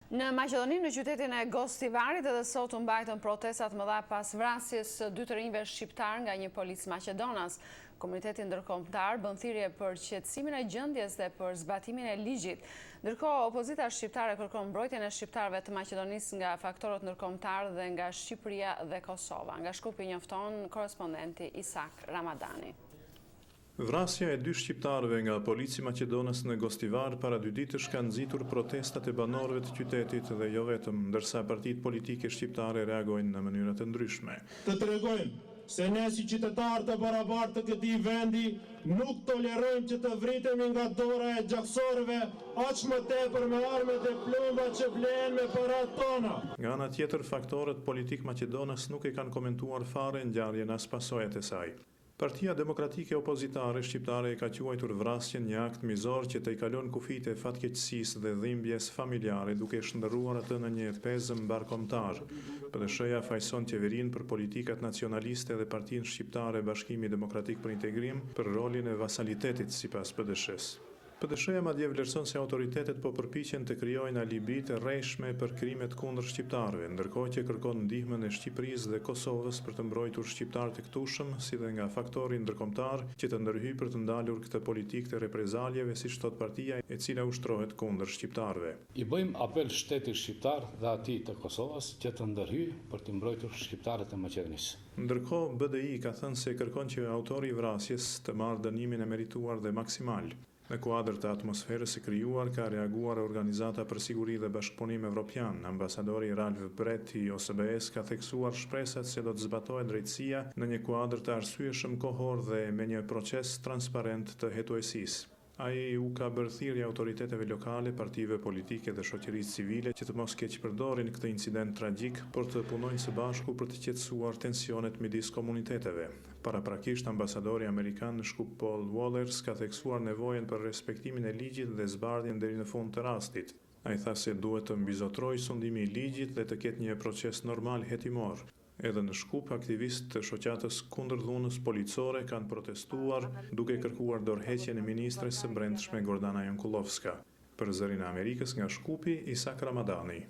Në Maqedoni, në qytetin e Gostivarit, edhe sot u mbajtën protestat mëdha pas vrasjes së 2 të rinjve shqiptar nga një polic maqedonas. Komuniteti ndërkombëtar bën thirrje për qetësimin e gjendjes dhe për zbatimin e ligjit. Ndërkohë, opozita shqiptare kërkon mbrojtjen e shqiptarëve të Maqedonisë nga faktorët ndërkombëtar dhe nga Shqipëria dhe Kosova. Nga Shkupi njofton korespondenti Isak Ramadani. Vrasja e 2 shqiptarëve nga polici maqedonas në Gostivar para 2 ditësh ka nxitur protestat e banorëve të qytetit dhe jo vetëm, ndërsa partitë politike shqiptare reagojnë në mënyra të ndryshme. Të tregojmë se ne si qytetarë të barabartë të këtij vendi nuk tolerojmë që të vritemi nga dora e gjaksorëve aq më tepër me armët e plumba që blehen me paratë tona. Nga ana tjetër, faktorët politik maqedonas nuk e kanë komentuar fare ngjarjen as pasojat e saj. Partia Demokratike Opozitare Shqiptare e ka quajtur vrasjen një akt mizor që të i kalon kufijtë e fatkeqësisë dhe dhimbjes familjare, duke shndërruar atë në një pezëm mbarkombëtar. PD-SHA fajson qeverinë për politikat nacionaliste dhe Partinë Shqiptare Bashkimi Demokratik për Integrim për rolin e vasalitetit sipas PD-SHA-s. PD-SHA madje vlerëson se autoritetet po përpiqen të krijojnë alibi të rrejshme për krimet kundër shqiptarëve, ndërkohë që kërkon ndihmën e Shqipërisë dhe Kosovës për të mbrojtur shqiptarët e këtueshëm, si dhe nga faktori ndërkombëtar që të ndërhyjë për të ndalur këtë politikë të reprezaljeve, siç thot partia e cila ushtrohet kundër shqiptarëve. I bëjmë apel shtetit shqiptar dhe atij të Kosovës që të ndërhyjë për të mbrojtur shqiptarët e Maqedonisë. Ndërkohë, BDI ka thënë se kërkon që autori i vrasjes të marrë dënimin e merituar dhe maksimal. Në kuadër të atmosferës së krijuar ka reaguar Organizata për Siguri dhe Bashkëpunim Evropian. Ambasadori Ralf Brett i OSBE-s ka theksuar shpresat se do të zbatohet drejtësia në një kuadër të arsyeshëm kohor dhe me një proces transparent të hetuesisë. Ai u ka bërë thirrje autoriteteve lokale, partive politike dhe shoqërisë civile që të mos keqpërdorin këtë incident tragjik, por të punojnë së bashku për të qetësuar tensionet midis komuniteteve. Paraprakisht, ambasadori amerikan në Shkup Paul Wallers ka theksuar nevojën për respektimin e ligjit dhe zbardhjen deri në fund të rastit. Ai tha se duhet të mbizotrojë sundimi i ligjit dhe të ketë një proces normal hetimor. Edhe në Shkup, aktivistë të shoqatës kundër dhunës policore kanë protestuar duke kërkuar dorëheqjen e ministres së brendshme Gordana Jankullovska. Për Zërin e Amerikës nga Shkupi, Isak Ramadani.